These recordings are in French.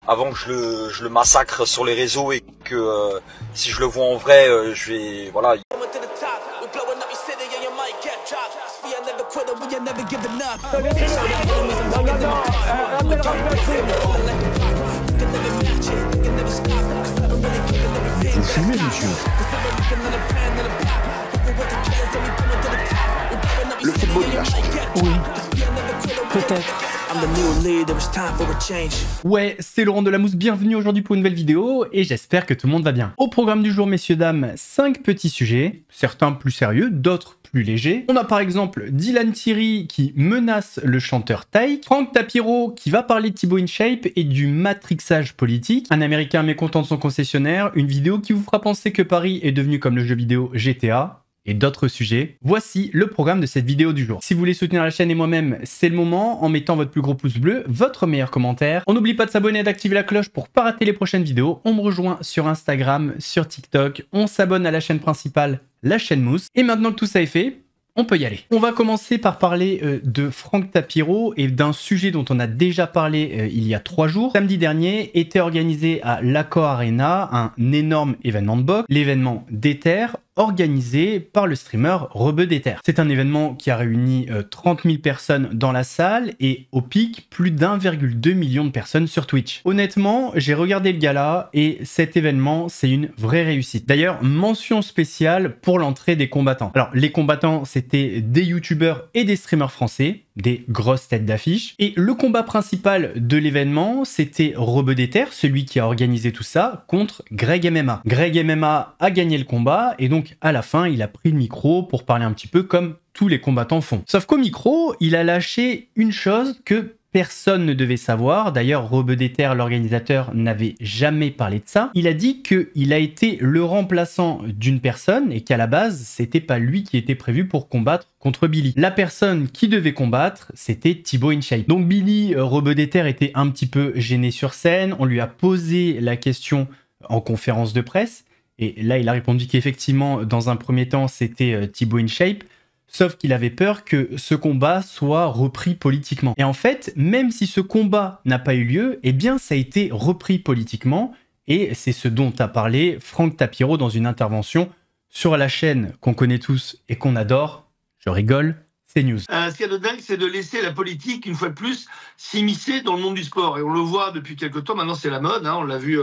avant que je le massacre sur les réseaux et que si je le vois en vrai, je vais voilà. Vous fumez, monsieur? Le football, il a changé. Oui, peut-être. Ouais, c'est Laurent Delamousse, bienvenue aujourd'hui pour une nouvelle vidéo et j'espère que tout le monde va bien. Au programme du jour, messieurs, dames, 5 petits sujets, certains plus sérieux, d'autres plus légers. On a par exemple Dylan Thierry qui menace le chanteur Taïk, Frank Tapiro qui va parler de Thibaut InShape et du matrixage politique, un américain mécontent de son concessionnaire, une vidéo qui vous fera penser que Paris est devenu comme le jeu vidéo GTA, et d'autres sujets. Voici le programme de cette vidéo du jour. Si vous voulez soutenir la chaîne et moi-même, c'est le moment en mettant votre plus gros pouce bleu, votre meilleur commentaire. On n'oublie pas de s'abonner et d'activer la cloche pour pas rater les prochaines vidéos. On me rejoint sur Instagram, sur TikTok. On s'abonne à la chaîne principale, la chaîne Mousse. Et maintenant que tout ça est fait, on peut y aller. On va commencer par parler de Frank Tapiro et d'un sujet dont on a déjà parlé il y a 3 jours. Samedi dernier était organisé à l'Accor Arena un énorme événement de boxe, l'événement d'Ether, organisé par le streamer Rebeu d'Ether. C'est un événement qui a réuni 30 000 personnes dans la salle et au pic, plus d'1,2 million de personnes sur Twitch. Honnêtement, j'ai regardé le gala et cet événement, c'est une vraie réussite. D'ailleurs, mention spéciale pour l'entrée des combattants. Alors, les combattants, c'était des youtubeurs et des streamers français, des grosses têtes d'affiche. Et le combat principal de l'événement, c'était Rebeu d'Ether, celui qui a organisé tout ça, contre Greg MMA. Greg MMA a gagné le combat et donc à la fin, il a pris le micro pour parler un petit peu comme tous les combattants font. Sauf qu'au micro, il a lâché une chose que personne ne devait savoir. D'ailleurs, Rebeu d'Ether, l'organisateur, n'avait jamais parlé de ça. Il a dit qu'il a été le remplaçant d'une personne et qu'à la base, c'était pas lui qui était prévu pour combattre contre Billy. La personne qui devait combattre, c'était Thibaut InShape. Donc Billy, Rebeu d'Ether, était un petit peu gêné sur scène. On lui a posé la question en conférence de presse. Et là, il a répondu qu'effectivement, dans un premier temps, c'était Thibaut InShape. Sauf qu'il avait peur que ce combat soit repris politiquement. Et en fait, même si ce combat n'a pas eu lieu, eh bien ça a été repris politiquement. Et c'est ce dont a parlé Frank Tapiro dans une intervention sur la chaîne qu'on connaît tous et qu'on adore. Je rigole, c'est News. Ce qu'il y a de dingue, c'est de laisser la politique, une fois de plus, s'immiscer dans le monde du sport. Et on le voit depuis quelques temps, maintenant c'est la mode, hein, on l'a vu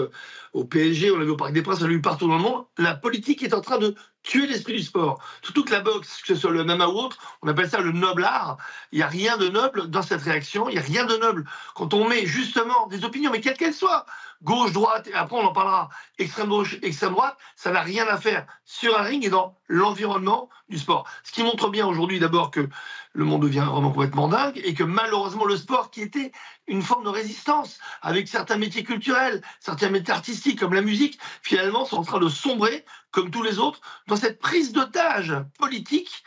au PSG, on l'a vu au Parc des Princes, on l'a vu partout dans le monde. La politique est en train de tuer l'esprit du sport. Surtout que la boxe, que ce soit le MMA ou autre, on appelle ça le noble art. Il n'y a rien de noble dans cette réaction, il n'y a rien de noble. Quand on met justement des opinions, mais quelles qu'elles soient, gauche, droite, et après on en parlera, extrême gauche, extrême droite, ça n'a rien à faire sur un ring et dans l'environnement du sport. Ce qui montre bien aujourd'hui d'abord que le monde devient vraiment complètement dingue et que malheureusement le sport qui était une forme de résistance avec certains métiers culturels, certains métiers artistiques comme la musique, finalement sont en train de sombrer comme tous les autres dans cette prise d'otage politique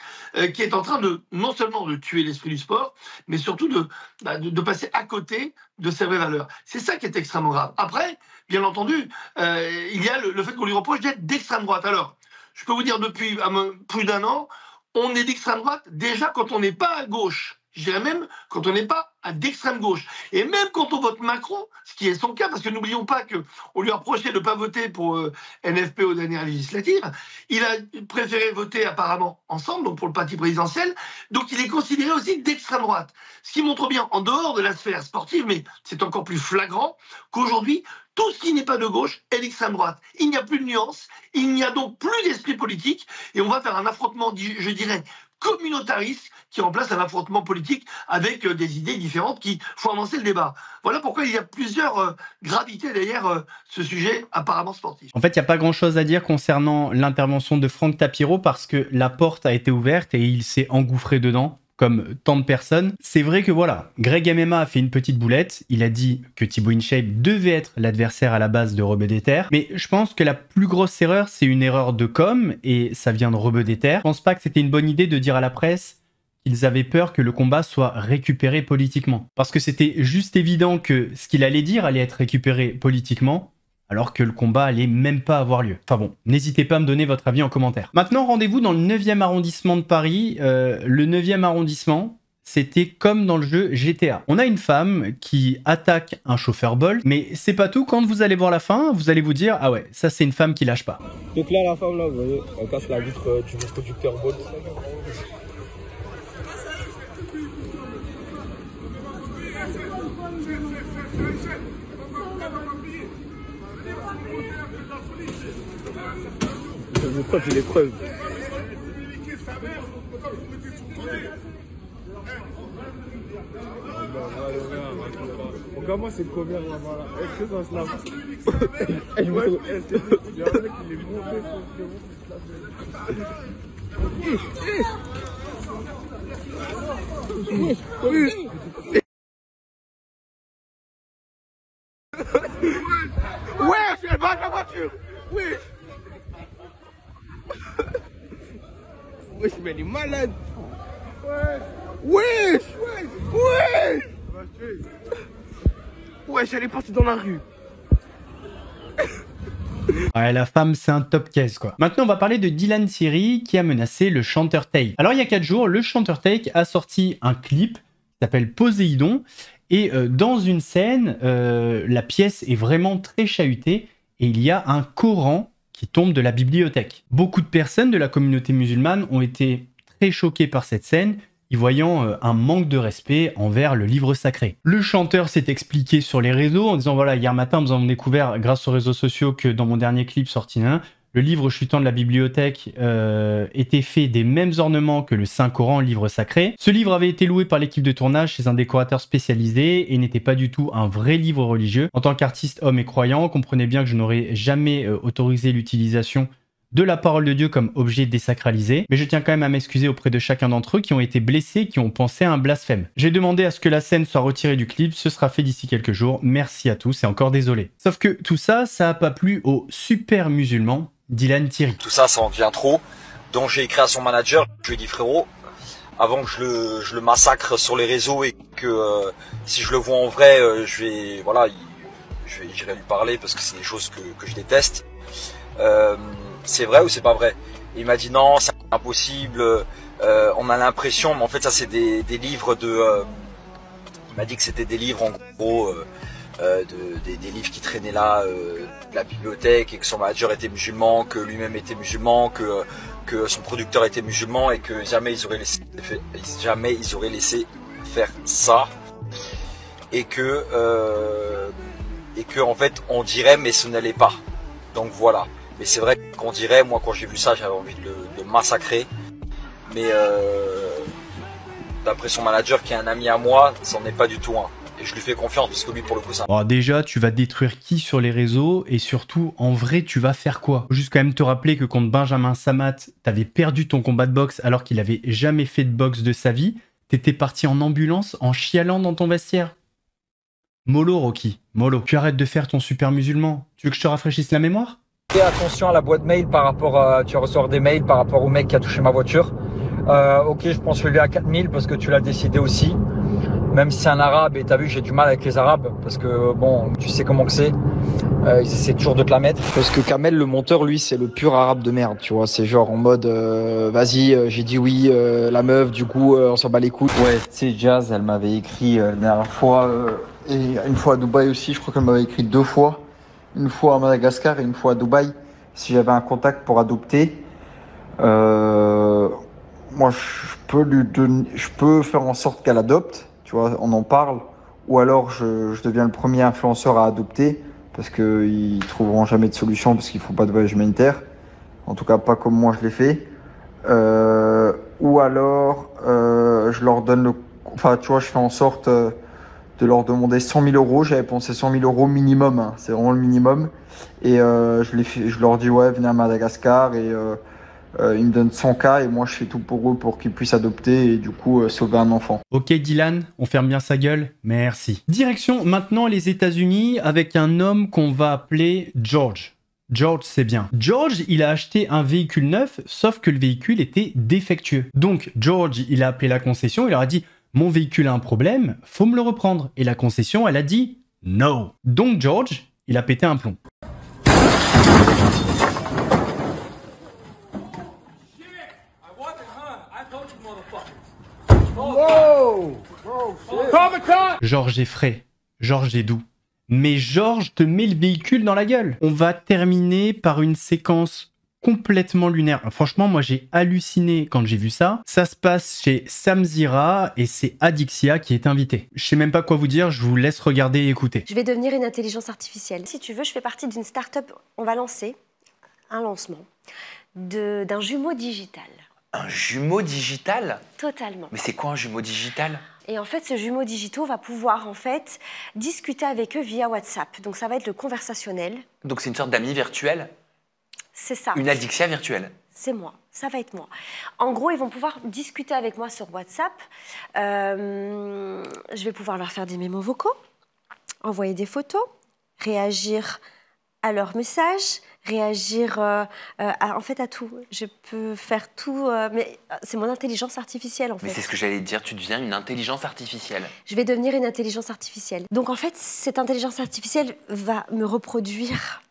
qui est en train de non seulement de tuer l'esprit du sport, mais surtout de passer à côté de ses vraies valeurs. C'est ça qui est extrêmement grave. Après, bien entendu, il y a le fait qu'on lui reproche d'être d'extrême droite. Alors, je peux vous dire depuis plus d'1 an, on est d'extrême droite déjà quand on n'est pas à gauche. Je dirais même quand on n'est pas d'extrême gauche. Et même quand on vote Macron, ce qui est son cas, parce que n'oublions pas qu'on lui a reproché de ne pas voter pour NFP aux dernières législatives, il a préféré voter apparemment ensemble, donc pour le parti présidentiel, donc il est considéré aussi d'extrême droite. Ce qui montre bien, en dehors de la sphère sportive, mais c'est encore plus flagrant, qu'aujourd'hui, tout ce qui n'est pas de gauche est d'extrême droite. Il n'y a plus de nuances, il n'y a donc plus d'esprit politique, et on va faire un affrontement, je dirais, communautariste qui remplace un affrontement politique avec des idées différentes qui font avancer le débat. Voilà pourquoi il y a plusieurs gravités derrière ce sujet apparemment sportif. En fait, il n'y a pas grand-chose à dire concernant l'intervention de Frank Tapiro parce que la porte a été ouverte et il s'est engouffré dedans, comme tant de personnes. C'est vrai que voilà, Greg MMA a fait une petite boulette, il a dit que Thibaut InShape devait être l'adversaire à la base de Rebeu d'Ether, mais je pense que la plus grosse erreur, c'est une erreur de com, et ça vient de Rebeu d'Ether. Je pense pas que c'était une bonne idée de dire à la presse qu'ils avaient peur que le combat soit récupéré politiquement. Parce que c'était juste évident que ce qu'il allait dire allait être récupéré politiquement, alors que le combat allait même pas avoir lieu. Enfin bon, n'hésitez pas à me donner votre avis en commentaire. Maintenant, rendez-vous dans le 9e arrondissement de Paris. Le 9e arrondissement, c'était comme dans le jeu GTA. On a une femme qui attaque un chauffeur Bolt, mais c'est pas tout. Quand vous allez voir la fin, vous allez vous dire « Ah ouais, ça c'est une femme qui lâche pas ». Donc là, la femme, là, vous voyez, elle casse la vitre du conducteur Bolt. Je crois que j'ai les preuves. Regarde-moi, c'est combien là-bas là. Est-ce que ça se lave? Je vois, est-ce que il y a un mec qui est monté Ouais, je vais battre la voiture. Oui. Wesh, mais elle est malade. Wesh. Wesh. Wesh, elle est partie dans la rue. Ouais, la femme, c'est un top case, quoi. Maintenant, on va parler de Dylan Thierry qui a menacé le chanteur Take. Alors, il y a 4 jours, le chanteur Take a sorti un clip qui s'appelle Poséidon. Et dans une scène, la pièce est vraiment très chahutée et il y a un Coran qui tombe de la bibliothèque. Beaucoup de personnes de la communauté musulmane ont été très choquées par cette scène, y voyant un manque de respect envers le livre sacré. Le chanteur s'est expliqué sur les réseaux en disant « Voilà, hier matin, nous avons découvert grâce aux réseaux sociaux que dans mon dernier clip sorti le livre chutant de la bibliothèque était fait des mêmes ornements que le Saint-Coran, livre sacré. Ce livre avait été loué par l'équipe de tournage chez un décorateur spécialisé et n'était pas du tout un vrai livre religieux. En tant qu'artiste, homme et croyant, comprenez bien que je n'aurais jamais autorisé l'utilisation de la parole de Dieu comme objet désacralisé, mais je tiens quand même à m'excuser auprès de chacun d'entre eux qui ont été blessés, qui ont pensé à un blasphème. J'ai demandé à ce que la scène soit retirée du clip, ce sera fait d'ici quelques jours, merci à tous et encore désolé. Sauf que tout ça, ça a pas plu au super musulman Dylan Thierry. Tout ça, ça en devient trop. Donc j'ai écrit à son manager, je lui ai dit frérot, avant que je le massacre sur les réseaux et que si je le vois en vrai, j'irai lui parler parce que c'est des choses que je déteste. C'est vrai ou c'est pas vrai? Il m'a dit non, c'est impossible, on a l'impression, mais en fait ça c'est des livres de... il m'a dit que c'était des livres en gros, des livres qui traînaient là, de la bibliothèque, et que son manager était musulman, que lui-même était musulman, que son producteur était musulman et que jamais ils auraient laissé faire ça. Et que en fait on dirait mais ce n'allait pas. Donc voilà. Mais c'est vrai qu'on dirait, moi quand j'ai vu ça, j'avais envie de le massacrer. Mais d'après son manager qui est un ami à moi, c'en est pas du tout un. Et je lui fais confiance parce que lui pour le coup ça... Bon, déjà, tu vas détruire qui sur les réseaux et surtout, en vrai, tu vas faire quoi? Faut juste quand même te rappeler que contre Benjamin Samat, t'avais perdu ton combat de boxe alors qu'il avait jamais fait de boxe de sa vie. T'étais parti en ambulance en chialant dans ton vestiaire. Mollo, Rocky. Mollo, tu arrêtes de faire ton super musulman. Tu veux que je te rafraîchisse la mémoire? Fais attention à la boîte mail par rapport à... Tu vas recevoir des mails par rapport au mec qui a touché ma voiture. Ok, je pense que lui à 4000 parce que tu l'as décidé aussi. Même si c'est un arabe et t'as vu, j'ai du mal avec les arabes parce que bon, tu sais comment que c'est. Ils essaient toujours de te la mettre. Parce que Kamel, le monteur, lui, c'est le pur arabe de merde, tu vois. C'est genre en mode, vas-y, j'ai dit oui, la meuf, du coup, on s'en bat les couilles. Ouais, tu sais, Jazz, elle m'avait écrit la dernière fois, et une fois à Dubaï aussi, je crois qu'elle m'avait écrit 2 fois. Une fois à Madagascar et une fois à Dubaï. Si j'avais un contact pour adopter, moi, je peux faire en sorte qu'elle adopte. Tu vois, on en parle, ou alors je deviens le premier influenceur à adopter, parce qu'ils trouveront jamais de solution, parce qu'ils font pas de voyage humanitaire, en tout cas pas comme moi je l'ai fait, ou alors je leur donne enfin tu vois, je fais en sorte de leur demander 100 000 euros, j'avais pensé 100 000 euros minimum, hein, c'est vraiment le minimum, et je leur dis ouais, venez à Madagascar, et ils me donnent 100K et moi je fais tout pour eux pour qu'ils puissent adopter et du coup sauver un enfant. Ok Dylan, on ferme bien sa gueule, merci. Direction maintenant les États-Unis avec un homme qu'on va appeler George. George, c'est bien. George, il a acheté un véhicule neuf, sauf que le véhicule était défectueux. Donc George, il a appelé la concession, il leur a dit « Mon véhicule a un problème, faut me le reprendre ». Et la concession, elle a dit « No ». Donc George, il a pété un plomb. Wow! Georges est frais, Georges est doux. Mais Georges te met le véhicule dans la gueule. On va terminer par une séquence complètement lunaire. Franchement, moi j'ai halluciné quand j'ai vu ça. Ça se passe chez Samzira et c'est Adixia qui est invité. Je sais même pas quoi vous dire, je vous laisse regarder et écouter. Je vais devenir une intelligence artificielle. Si tu veux, je fais partie d'une start-up. On va lancer un lancement d'un jumeau digital. Un jumeau digital? Totalement. Mais c'est quoi un jumeau digital? Et en fait, ce jumeau digital va pouvoir en fait discuter avec eux via WhatsApp. Donc ça va être le conversationnel. Donc c'est une sorte d'ami virtuel? C'est ça. Une Adixia virtuelle? C'est moi, ça va être moi. En gros, ils vont pouvoir discuter avec moi sur WhatsApp. Je vais pouvoir leur faire des mémos vocaux, envoyer des photos, réagir à leurs messages, réagir en fait à tout. Je peux faire tout, mais c'est mon intelligence artificielle en fait. Mais c'est ce que j'allais te dire, tu deviens une intelligence artificielle. Je vais devenir une intelligence artificielle. Donc en fait, cette intelligence artificielle va me reproduire.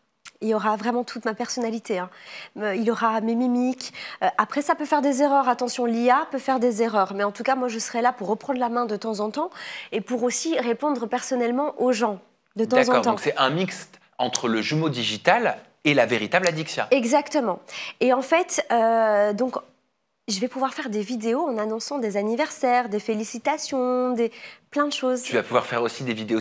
Il y aura vraiment toute ma personnalité. Hein. Il y aura mes mimiques. Après, ça peut faire des erreurs. Attention, l'IA peut faire des erreurs. Mais en tout cas, moi, je serai là pour reprendre la main de temps en temps et pour aussi répondre personnellement aux gens de temps en temps. D'accord, donc c'est un mix entre le jumeau digital et la véritable Adixia. Exactement. Et en fait, donc, je vais pouvoir faire des vidéos en annonçant des anniversaires, des félicitations, plein de choses. Tu vas pouvoir faire aussi des vidéos.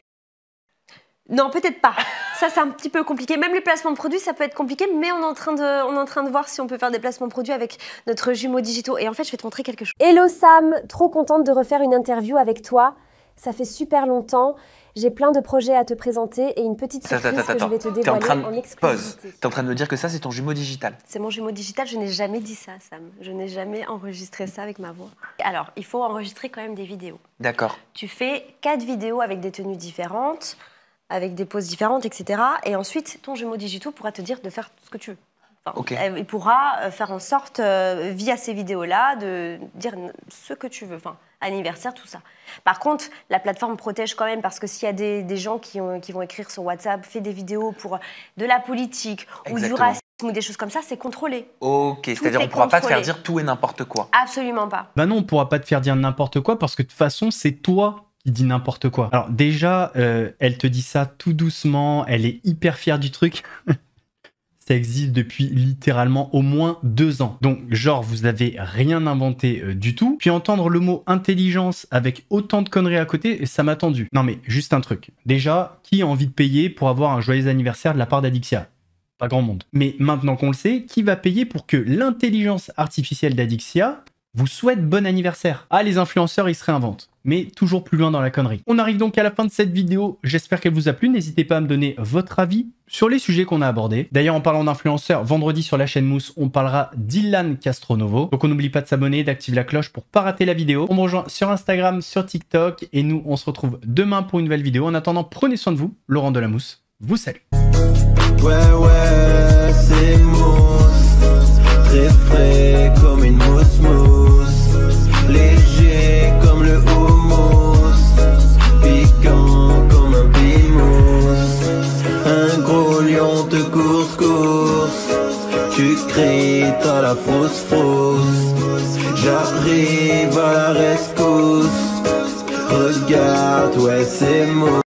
Non, peut-être pas. Ça, c'est un petit peu compliqué. Même les placements de produits, ça peut être compliqué, mais on est en train de voir si on peut faire des placements de produits avec notre jumeau digital. Et en fait, je vais te montrer quelque chose. Hello Sam, trop contente de refaire une interview avec toi. Ça fait super longtemps. J'ai plein de projets à te présenter et une petite surprise que je vais te dévoiler en exclusivité. T'es en train de me dire que ça, c'est ton jumeau digital? C'est mon jumeau digital. Je n'ai jamais dit ça, Sam. Je n'ai jamais enregistré ça avec ma voix. Alors, il faut enregistrer quand même des vidéos. D'accord. Tu fais 4 vidéos avec des tenues différentes, avec des poses différentes, etc. Et ensuite, ton jumeau digital pourra te dire de faire ce que tu veux. Enfin, okay. Il pourra faire en sorte, via ces vidéos-là, de dire ce que tu veux. Enfin, anniversaire, tout ça. Par contre, la plateforme protège quand même, parce que s'il y a des gens qui vont écrire sur WhatsApp, fait des vidéos pour de la politique ou du racisme ou des choses comme ça, c'est contrôlé. Ok, c'est-à-dire on ne pourra pas te faire dire tout et n'importe quoi. Absolument pas. Bah non, on ne pourra pas te faire dire n'importe quoi, parce que de toute façon, c'est toi qui dis n'importe quoi. Alors déjà, elle te dit ça tout doucement, elle est hyper fière du truc. Ça existe depuis littéralement au moins 2 ans. Donc genre, vous n'avez rien inventé du tout. Puis entendre le mot intelligence avec autant de conneries à côté, ça m'a tendu. Non mais juste un truc. Déjà, qui a envie de payer pour avoir un joyeux anniversaire de la part d'Adixia? Pas grand monde. Mais maintenant qu'on le sait, qui va payer pour que l'intelligence artificielle d'Adixia vous souhaite bon anniversaire? Ah, les influenceurs, ils se réinventent. Mais toujours plus loin dans la connerie. On arrive donc à la fin de cette vidéo. J'espère qu'elle vous a plu. N'hésitez pas à me donner votre avis sur les sujets qu'on a abordés. D'ailleurs, en parlant d'influenceurs, vendredi sur la chaîne Mousse, on parlera d'Ilan Castronovo. Donc on n'oublie pas de s'abonner, d'activer la cloche pour pas rater la vidéo. On me rejoint sur Instagram, sur TikTok. Et nous, on se retrouve demain pour une nouvelle vidéo. En attendant, prenez soin de vous. Laurent de la Mousse vous salue. Ouais, c'est Mousse. Très frais comme une mousse. Léger comme le houmous, piquant comme un bimous. Un gros lion te course, tu cries, t'as la fausse. J'arrive à la rescousse, regarde, ouais c'est mousse.